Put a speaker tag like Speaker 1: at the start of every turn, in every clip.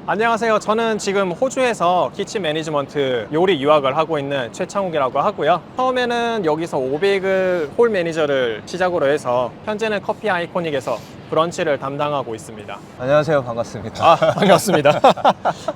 Speaker 1: 안녕하세요. 저는 지금 호주에서 키친 매니지먼트 요리 유학을 하고 있는 최창욱이라고 하고요. 처음에는 여기서 500을 홀 매니저를 시작으로 해서 현재는 커피 아이코닉에서 브런치를 담당하고 있습니다.
Speaker 2: 안녕하세요. 반갑습니다.
Speaker 1: 아, 반갑습니다.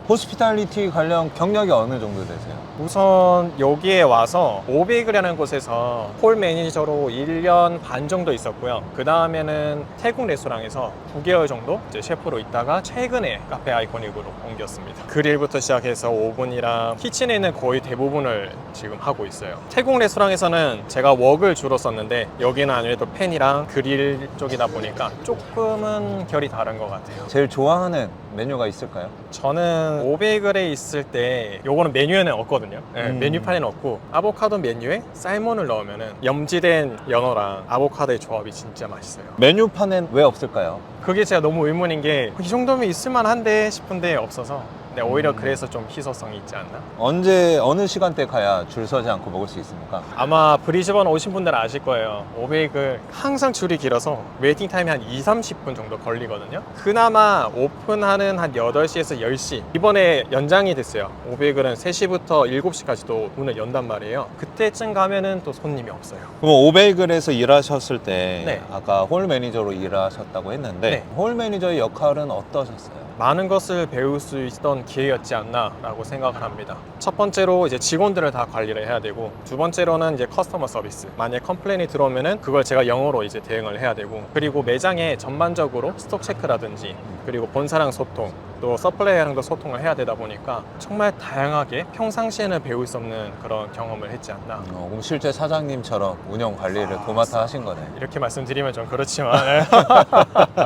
Speaker 2: 호스피탈리티 관련 경력이 어느 정도 되세요?
Speaker 1: 우선 여기에 와서 500이라는 곳에서 홀 매니저로 1년 반 정도 있었고요. 그 다음에는 태국 레스토랑에서 9개월 정도 이제 셰프로 있다가 최근에 카페 아이코닉으로 옮겼습니다. 그릴부터 시작해서 오븐이랑 키친에 있는 거의 대부분을 지금 하고 있어요. 태국 레스토랑에서는 제가 웍을 주로 썼는데 여기는 아무래도 팬이랑 그릴 쪽이다 보니까 조금은 결이 다른 것 같아요.
Speaker 2: 제일 좋아하는 메뉴가 있을까요?
Speaker 1: 저는 500에 있을 때 요거는 메뉴에는 없거든요. 네, 메뉴판에는 없고 아보카도 메뉴에 살몬을 넣으면 염지된 연어랑 아보카도의 조합이 진짜 맛있어요.
Speaker 2: 메뉴판엔 왜 없을까요?
Speaker 1: 그게 제가 너무 의문인 게 이 정도면 있을만한데 싶은데 없어서 오히려 그래서 좀 희소성이 있지 않나?
Speaker 2: 언제 어느 시간대 가야 줄 서지 않고 먹을 수 있습니까?
Speaker 1: 아마 브리즈번 오신 분들은 아실 거예요. 500을 항상 줄이 길어서 웨이팅 타임이 한 2-30분 정도 걸리거든요. 그나마 오픈하는 한 8시에서 10시 이번에 연장이 됐어요. 500은 3시부터 7시까지도 문을 연단 말이에요. 그때쯤 가면은 또 손님이 없어요.
Speaker 2: 그럼 500을에서 일하셨을 때
Speaker 1: 네.
Speaker 2: 아까 홀 매니저로 일하셨다고 했는데
Speaker 1: 네.
Speaker 2: 홀 매니저의 역할은 어떠셨어요?
Speaker 1: 많은 것을 배울 수 있던 기회였지 않나 라고 생각을 합니다. 첫 번째로 이제 직원들을 다 관리를 해야 되고, 두 번째로는 이제 커스터머 서비스, 만약에 컴플레인이 들어오면은 그걸 제가 영어로 이제 대응을 해야 되고, 그리고 매장에 전반적으로 스톡 체크라든지 그리고 본사랑 소통, 또 서플라이어랑도 소통을 해야 되다 보니까 정말 다양하게 평상시에는 배울 수 없는 그런 경험을 했지 않나.
Speaker 2: 그럼 실제 사장님처럼 운영 관리를 도맡아 하신 거네.
Speaker 1: 이렇게 말씀드리면 좀 그렇지만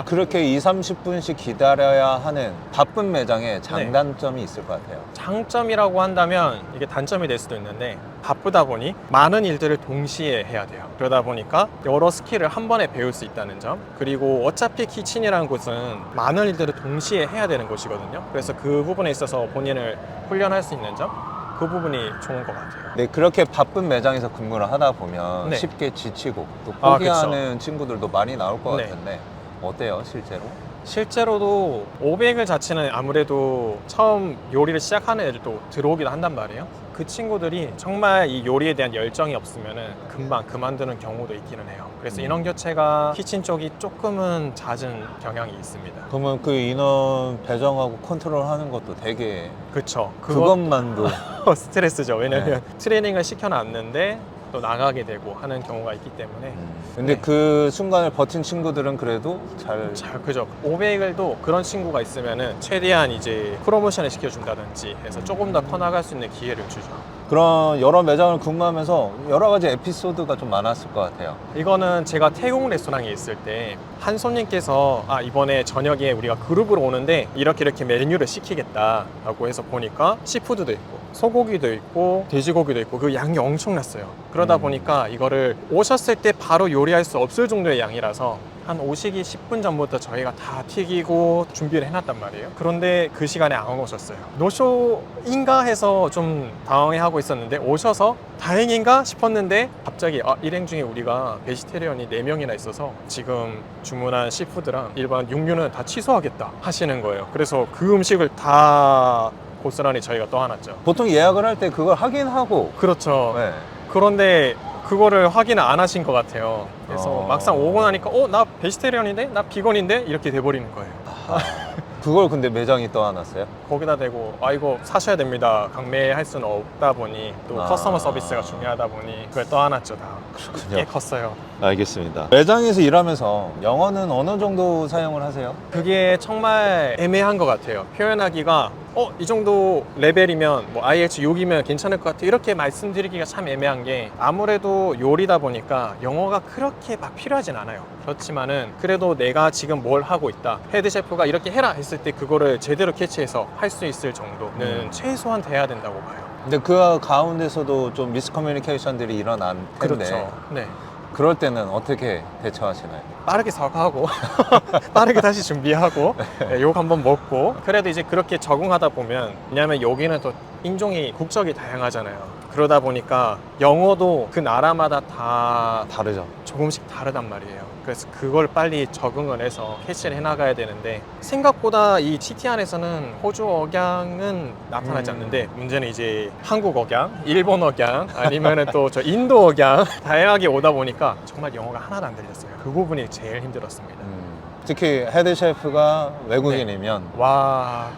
Speaker 2: 그렇게 20-30분씩 기다려야 하는 바쁜 매장에 장단점이 있을 것 같아요.
Speaker 1: 장점이라고 한다면 이게 단점이 될 수도 있는데, 바쁘다 보니 많은 일들을 동시에 해야 돼요. 그러다 보니까 여러 스킬을 한 번에 배울 수 있다는 점, 그리고 어차피 키친이라는 곳은 많은 일들을 동시에 해야 되는 곳이거든요. 그래서 그 부분에 있어서 본인을 훈련할 수 있는 점, 그 부분이 좋은 것 같아요.
Speaker 2: 네, 그렇게 바쁜 매장에서 근무를 하다 보면
Speaker 1: 네.
Speaker 2: 쉽게 지치고 또
Speaker 1: 아,
Speaker 2: 포기하는 친구들도 많이 나올 것
Speaker 1: 네.
Speaker 2: 같은데 어때요, 실제로?
Speaker 1: 실제로도 500을 자체는 아무래도 처음 요리를 시작하는 애들도 들어오기도 한단 말이에요. 그 친구들이 정말 이 요리에 대한 열정이 없으면은 금방 그만두는 경우도 있기는 해요. 그래서 인원 교체가 키친 쪽이 조금은 잦은 경향이 있습니다.
Speaker 2: 그러면 그 인원 배정하고 컨트롤하는 것도 되게
Speaker 1: 그쵸.
Speaker 2: 그것만도
Speaker 1: 스트레스죠. 왜냐면 트레이닝을 시켜놨는데 또 나가게 되고 하는 경우가 있기 때문에.
Speaker 2: 근데
Speaker 1: 네.
Speaker 2: 그 순간을 버틴 친구들은 그래도
Speaker 1: 잘 그죠. 500도 그런 친구가 있으면은 최대한 이제 프로모션을 시켜준다든지 해서 조금 더 커나갈 수 있는 기회를 주죠.
Speaker 2: 그런 여러 매장을 근무하면서 여러 가지 에피소드가 좀 많았을 것 같아요.
Speaker 1: 이거는 제가 태국 레스토랑에 있을 때 한 손님께서 이번에 저녁에 우리가 그룹으로 오는데 이렇게 메뉴를 시키겠다라고 해서 보니까 시푸드도 있고 소고기도 있고 돼지고기도 있고 그 양이 엄청났어요. 그러다 보니까 이거를 오셨을 때 바로 요리할 수 없을 정도의 양이라서 한 오시기 10분 전부터 저희가 다 튀기고 준비를 해놨단 말이에요. 그런데 그 시간에 안 오셨어요. 노쇼인가 해서 좀 당황해하고 있었는데 오셔서 다행인가 싶었는데 갑자기 일행 중에 우리가 베지테리언이 4명이나 있어서 지금 주문한 시푸드랑 일반 육류는 다 취소하겠다 하시는 거예요. 그래서 그 음식을 다 고스란히 저희가 떠안았죠.
Speaker 2: 보통 예약을 할 때 그걸 확인하고
Speaker 1: 그렇죠.
Speaker 2: 네.
Speaker 1: 그런데 그거를 확인을 안 하신 것 같아요. 그래서 막상 오고 나니까 나 베지테리언인데? 나 비건인데? 이렇게 돼버리는 거예요.
Speaker 2: 그걸 근데 매장이 떠안았어요?
Speaker 1: 거기다 대고 이거 사셔야 됩니다. 강매할 수는 없다 보니 또 커스터머 서비스가 중요하다 보니 그걸 떠안았죠. 다 꽤 컸어요.
Speaker 2: 알겠습니다. 매장에서 일하면서 영어는 어느 정도 사용을 하세요?
Speaker 1: 그게 정말 애매한 것 같아요. 표현하기가 이 정도 레벨이면 뭐 IH 6이면 괜찮을 것 같아 이렇게 말씀드리기가 참 애매한 게, 아무래도 요리다 보니까 영어가 그렇게 막 필요하진 않아요. 그렇지만은 그래도 내가 지금 뭘 하고 있다, 헤드 셰프가 이렇게 해라 했을 때 그거를 제대로 캐치해서 할 수 있을 정도는 최소한 돼야 된다고 봐요.
Speaker 2: 근데 그 가운데서도 좀 미스커뮤니케이션들이 일어난 텐데
Speaker 1: 그렇죠. 네.
Speaker 2: 그럴 때는 어떻게 대처하시나요?
Speaker 1: 빠르게 사과하고 빠르게 다시 준비하고 욕 한번 먹고, 그래도 이제 그렇게 적응하다 보면, 왜냐면 여기는 또 인종이 국적이 다양하잖아요. 그러다 보니까 영어도 그 나라마다 다
Speaker 2: 다르죠.
Speaker 1: 조금씩 다르단 말이에요. 그래서 그걸 빨리 적응을 해서 캐치를 해나가야 되는데 생각보다 이 TT 안에서는 호주 억양은 나타나지 않는데 문제는 이제 한국 억양, 일본 억양 아니면은 또 저 인도 억양 다양하게 오다 보니까 정말 영어가 하나도 안 들렸어요. 그 부분이 제일 힘들었습니다.
Speaker 2: 특히 헤드 셰프가 외국인이면
Speaker 1: 와,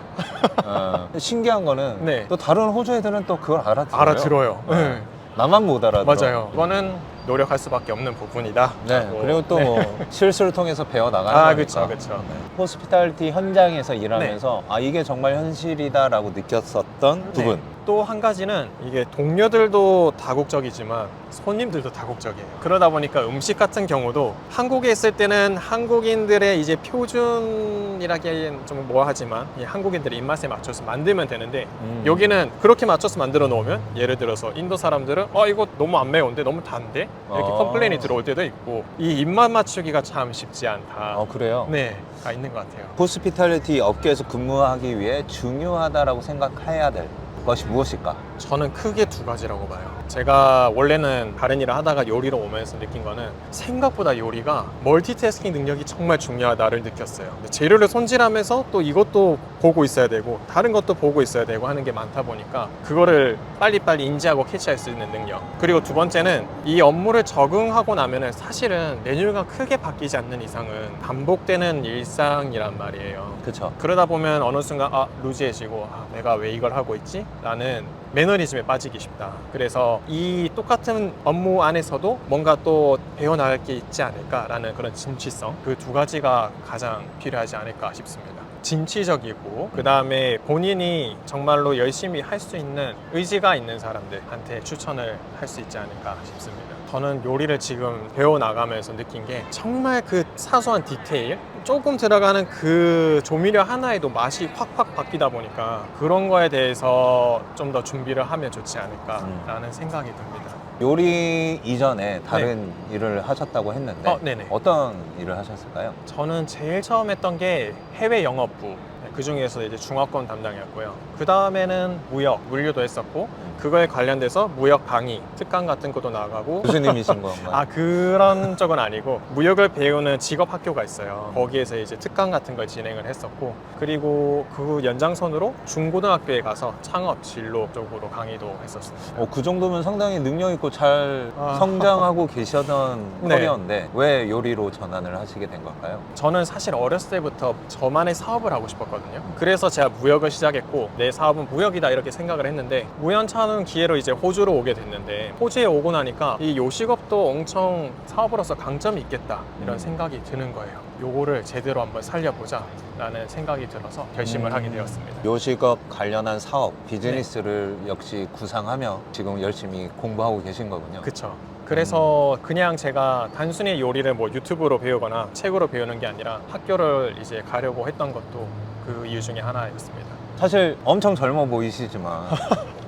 Speaker 2: 신기한 거는
Speaker 1: 네.
Speaker 2: 또 다른 호주 애들은 또 그걸 알아들어요.
Speaker 1: 알아들어요. 네.
Speaker 2: 나만 못 알아들어.
Speaker 1: 맞아요. 이거는 노력할 수밖에 없는 부분이다.
Speaker 2: 네.
Speaker 1: 라고.
Speaker 2: 그리고 또
Speaker 1: 네.
Speaker 2: 뭐 실수를 통해서 배워 나가는
Speaker 1: 아,
Speaker 2: 거니까.
Speaker 1: 그렇죠, 그렇죠.
Speaker 2: 호스피탈리티 현장에서 일하면서 아 이게 정말 현실이다라고 느꼈었던 부분.
Speaker 1: 또 한 가지는 이게 동료들도 다국적이지만 손님들도 다국적이에요. 그러다 보니까 음식 같은 경우도 한국에 있을 때는 한국인들의 이제 표준이라기엔 좀 뭐하지만 이 한국인들의 입맛에 맞춰서 만들면 되는데 여기는 그렇게 맞춰서 만들어 놓으면 예를 들어서 인도 사람들은 이거 너무 안 매운데 너무 단데 이렇게 컴플레인이 들어올 때도 있고 이 입맛 맞추기가 참 쉽지 않다.
Speaker 2: 그래요?
Speaker 1: 네, 가 있는 것 같아요.
Speaker 2: 호스피탈리티 업계에서 근무하기 위해 중요하다라고 생각해야 될 것이 무엇일까?
Speaker 1: 저는 크게 두 가지라고 봐요. 제가 원래는 다른 일을 하다가 요리로 오면서 느낀 거는 생각보다 요리가 멀티태스킹 능력이 정말 중요하다를 느꼈어요. 재료를 손질하면서 또 이것도 보고 있어야 되고 다른 것도 보고 있어야 되고 하는 게 많다 보니까 그거를 빨리빨리 인지하고 캐치할 수 있는 능력. 그리고 두 번째는 이 업무를 적응하고 나면은 사실은 메뉴가 크게 바뀌지 않는 이상은 반복되는 일상이란 말이에요.
Speaker 2: 그렇죠.
Speaker 1: 그러다 보면 어느 순간 루즈해지고 내가 왜 이걸 하고 있지? 라는 매너리즘에 빠지기 쉽다. 그래서 이 똑같은 업무 안에서도 뭔가 또 배워나갈 게 있지 않을까라는 그런 진취성, 그 두 가지가 가장 필요하지 않을까 싶습니다. 진취적이고 그 다음에 본인이 정말로 열심히 할 수 있는 의지가 있는 사람들한테 추천을 할 수 있지 않을까 싶습니다. 저는 요리를 지금 배워나가면서 느낀 게 정말 그 사소한 디테일, 조금 들어가는 그 조미료 하나에도 맛이 확확 바뀌다 보니까 그런 거에 대해서 좀 더 준비를 하면 좋지 않을까라는 생각이 듭니다.
Speaker 2: 요리 이전에 다른 일을 하셨다고 했는데
Speaker 1: 네네.
Speaker 2: 어떤 일을 하셨을까요?
Speaker 1: 저는 제일 처음 했던 게 해외 영업부. 그 중에서 이제 중화권 담당이었고요. 그 다음에는 무역, 물류도 했었고, 그거에 관련돼서 무역 강의, 특강 같은 것도 나가고.
Speaker 2: 교수님이신 건가요?
Speaker 1: 그런 쪽은 아니고, 무역을 배우는 직업 학교가 있어요. 거기에서 이제 특강 같은 걸 진행을 했었고, 그리고 그 연장선으로 중고등학교에 가서 창업 진로 쪽으로 강의도 했었습니다.
Speaker 2: 그 정도면 상당히 능력 있고 잘 성장하고 계시던
Speaker 1: 네.
Speaker 2: 커리어인데 왜 요리로 전환을 하시게 된 걸까요?
Speaker 1: 저는 사실 어렸을 때부터 저만의 사업을 하고 싶었거든요. 그래서 제가 무역을 시작했고 내 사업은 무역이다 이렇게 생각을 했는데 우연찮은 기회로 이제 호주로 오게 됐는데 호주에 오고 나니까 이 요식업도 엄청 사업으로서 강점이 있겠다 이런 생각이 드는 거예요. 요거를 제대로 한번 살려보자 라는 생각이 들어서 결심을 하게 되었습니다.
Speaker 2: 요식업 관련한 사업, 비즈니스를 역시 구상하며 지금 열심히 공부하고 계신 거군요.
Speaker 1: 그쵸. 그래서 그냥 제가 단순히 요리를 뭐 유튜브로 배우거나 책으로 배우는 게 아니라 학교를 이제 가려고 했던 것도 그 이유 중에 하나였습니다.
Speaker 2: 사실 엄청 젊어 보이시지만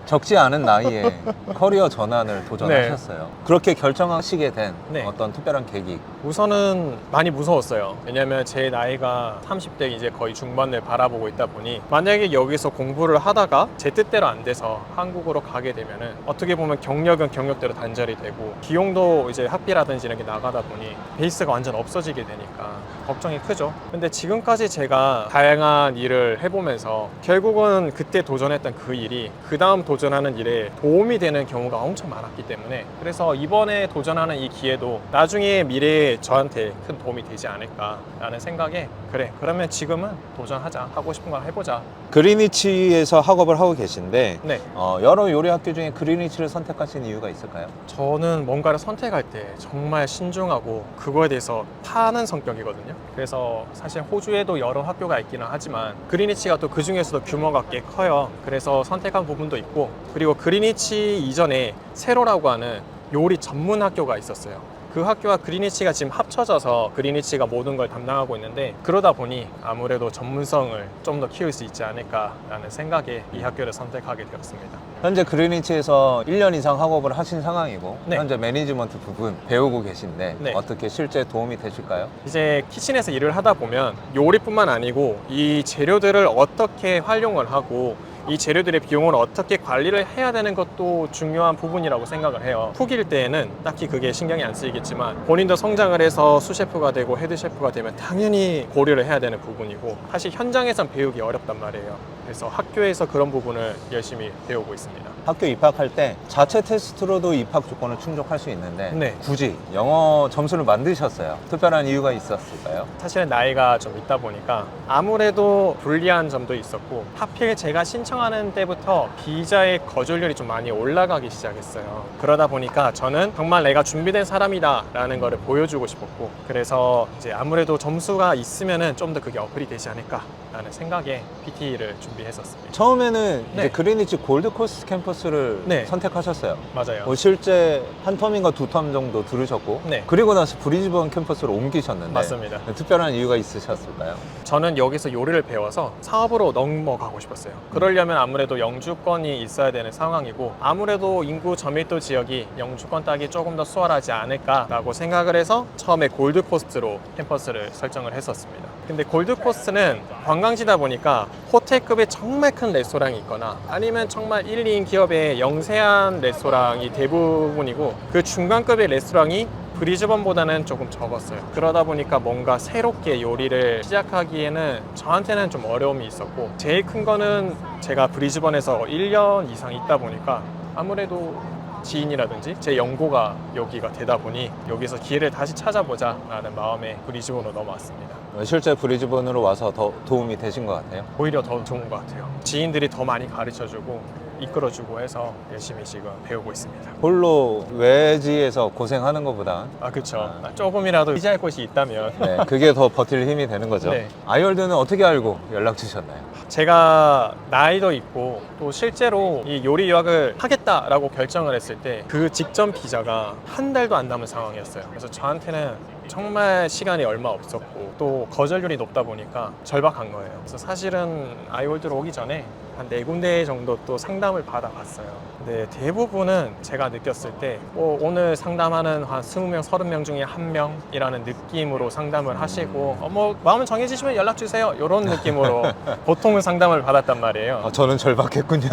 Speaker 2: 적지 않은 나이에 커리어 전환을 도전하셨어요. 그렇게 결정하시게 된
Speaker 1: 네.
Speaker 2: 어떤 특별한 계기.
Speaker 1: 우선은 많이 무서웠어요. 왜냐면 제 나이가 30대 이제 거의 중반을 바라보고 있다 보니 만약에 여기서 공부를 하다가 제 뜻대로 안 돼서 한국으로 가게 되면은 어떻게 보면 경력은 경력대로 단절이 되고 비용도 이제 학비라든지 이런 게 나가다 보니 베이스가 완전 없어지게 되니까 걱정이 크죠. 근데 지금까지 제가 다양한 일을 해보면서 결국은 그때 도전했던 그 일이 그 다음 도전하는 일에 도움이 되는 경우가 엄청 많았기 때문에 그래서 이번에 도전하는 이 기회도 나중에 미래에 저한테 큰 도움이 되지 않을까라는 생각에 그래 그러면 지금은 도전하자 하고 싶은 거 해보자.
Speaker 2: 그리니치에서 학업을 하고 계신데
Speaker 1: 네,
Speaker 2: 여러 요리 학교 중에 그리니치를 선택하신 이유가 있을까요?
Speaker 1: 저는 뭔가를 선택할 때 정말 신중하고 그거에 대해서 파는 성격이거든요. 그래서 사실 호주에도 여러 학교가 있기는 하지만 그리니치가 또 그 중에서도 규모가 꽤 커요. 그래서 선택한 부분도 있고 그리고 그리니치 이전에 세로라고 하는 요리 전문 학교가 있었어요. 그 학교와 그리니치가 지금 합쳐져서 그리니치가 모든 걸 담당하고 있는데 그러다 보니 아무래도 전문성을 좀 더 키울 수 있지 않을까라는 생각에 이 학교를 선택하게 되었습니다.
Speaker 2: 현재 그리니치에서 1년 이상 학업을 하신 상황이고
Speaker 1: 네.
Speaker 2: 현재 매니지먼트 부분 배우고 계신데
Speaker 1: 네.
Speaker 2: 어떻게 실제 도움이 되실까요?
Speaker 1: 이제 키친에서 일을 하다 보면 요리뿐만 아니고 이 재료들을 어떻게 활용을 하고 이 재료들의 비용을 어떻게 관리를 해야 되는 것도 중요한 부분이라고 생각을 해요. 후기일 때에는 딱히 그게 신경이 안 쓰이겠지만 본인도 성장을 해서 수셰프가 되고 헤드셰프가 되면 당연히 고려를 해야 되는 부분이고 사실 현장에선 배우기 어렵단 말이에요. 그래서 학교에서 그런 부분을 열심히 배우고 있습니다.
Speaker 2: 학교 입학할 때 자체 테스트로도 입학 조건을 충족할 수 있는데
Speaker 1: 네.
Speaker 2: 굳이 영어 점수를 만드셨어요. 특별한 이유가 있었을까요?
Speaker 1: 사실은 나이가 좀 있다 보니까 아무래도 불리한 점도 있었고 하필 제가 신청하는 때부터 비자의 거절률이 좀 많이 올라가기 시작했어요. 그러다 보니까 저는 정말 내가 준비된 사람이다 라는 거를 보여주고 싶었고 그래서 이제 아무래도 점수가 있으면은 좀 더 그게 어플이 되지 않을까 라는 생각에 PT를 준비했었습니다.
Speaker 2: 처음에는
Speaker 1: 네.
Speaker 2: 이제 그리니치 골드코스트 캠퍼스를
Speaker 1: 네.
Speaker 2: 선택하셨어요.
Speaker 1: 맞아요.
Speaker 2: 실제 한 텀인가 두 텀 정도 들으셨고
Speaker 1: 네.
Speaker 2: 그리고 나서 브리즈번 캠퍼스로 옮기셨는데
Speaker 1: 맞습니다.
Speaker 2: 특별한 이유가 있으셨을까요?
Speaker 1: 저는 여기서 요리를 배워서 사업으로 넘어가고 싶었어요. 그러려면 아무래도 영주권이 있어야 되는 상황이고 아무래도 인구 저밀도 지역이 영주권 따기 조금 더 수월하지 않을까라고 생각을 해서 처음에 골드코스트로 캠퍼스를 설정을 했었습니다. 근데 골드코스트는 관광지다 보니까 호텔급의 정말 큰 레스토랑이 있거나 아니면 정말 1, 2인 기업의 영세한 레스토랑이 대부분이고 그 중간급의 레스토랑이 브리즈번보다는 조금 적었어요. 그러다 보니까 뭔가 새롭게 요리를 시작하기에는 저한테는 좀 어려움이 있었고 제일 큰 거는 제가 브리즈번에서 1년 이상 있다 보니까 아무래도 지인이라든지 제 연고가 여기가 되다 보니 여기서 기회를 다시 찾아보자 라는 마음에 브리즈번으로 넘어왔습니다.
Speaker 2: 실제 브리즈번으로 와서 더 도움이 되신 것 같아요.
Speaker 1: 오히려 더 좋은 것 같아요. 지인들이 더 많이 가르쳐주고 이끌어주고 해서 열심히 지금 배우고 있습니다.
Speaker 2: 홀로 외지에서 고생하는 것보다
Speaker 1: 아 그렇죠. 조금이라도 의지할 곳이 있다면
Speaker 2: 네, 그게 더 버틸 힘이 되는 거죠.
Speaker 1: 네.
Speaker 2: 아이월드는 어떻게 알고 연락 주셨나요?
Speaker 1: 제가 나이도 있고 또 실제로 이 요리 유학을 하겠다라고 결정을 했을 때 그 직전 비자가 한 달도 안 남은 상황이었어요. 그래서 저한테는 정말 시간이 얼마 없었고 또 거절률이 높다 보니까 절박한 거예요. 그래서 사실은 아이월드로 오기 전에 한 4군데 정도 또 상담을 받아봤어요. 근데 대부분은 제가 느꼈을 때 오늘 상담하는 한 20명, 30명 중에 1명이라는 느낌으로 상담을 하시고 뭐 마음을 정해지시면 연락 주세요. 이런 느낌으로 보통은 상담을 받았단 말이에요.
Speaker 2: 저는 절박했군요.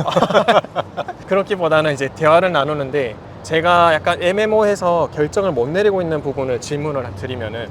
Speaker 1: 그렇기보다는 이제 대화를 나누는데 제가 약간 애매모호해서 결정을 못 내리고 있는 부분을 질문을 드리면은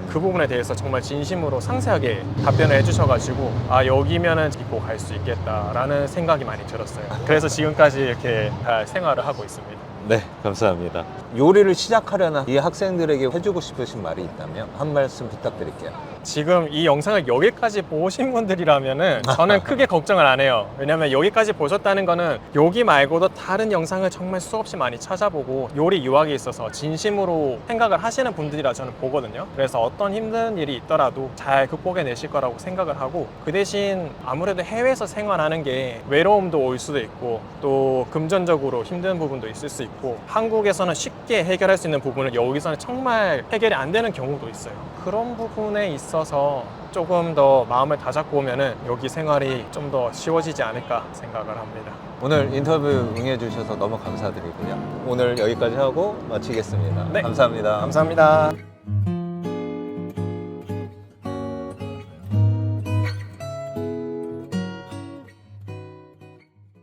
Speaker 1: 그 부분에 대해서 정말 진심으로 상세하게 답변을 해주셔가지고 아 여기면은 믿고 갈 수 있겠다라는 생각이 많이 들었어요. 그래서 지금까지 이렇게 잘 생활을 하고 있습니다.
Speaker 2: 네, 감사합니다. 요리를 시작하려는 이 학생들에게 해주고 싶으신 말이 있다면 한 말씀 부탁드릴게요.
Speaker 1: 지금 이 영상을 여기까지 보신 분들이라면은 저는 크게 걱정을 안 해요. 왜냐면 여기까지 보셨다는 거는 여기 말고도 다른 영상을 정말 수없이 많이 찾아보고 요리 유학에 있어서 진심으로 생각을 하시는 분들이라 저는 보거든요. 그래서 어떤 힘든 일이 있더라도 잘 극복해내실 거라고 생각을 하고 그 대신 아무래도 해외에서 생활하는 게 외로움도 올 수도 있고 또 금전적으로 힘든 부분도 있을 수 있고 한국에서는 쉽게 해결할 수 있는 부분을 여기서는 정말 해결이 안 되는 경우도 있어요. 그런 부분에 있어서 조금 더 마음을 다잡고 오면은 여기 생활이 좀 더 쉬워지지 않을까 생각을 합니다.
Speaker 2: 오늘 인터뷰 응해주셔서 너무 감사드리고요. 오늘 여기까지 하고 마치겠습니다.
Speaker 1: 네.
Speaker 2: 감사합니다.
Speaker 1: 감사합니다.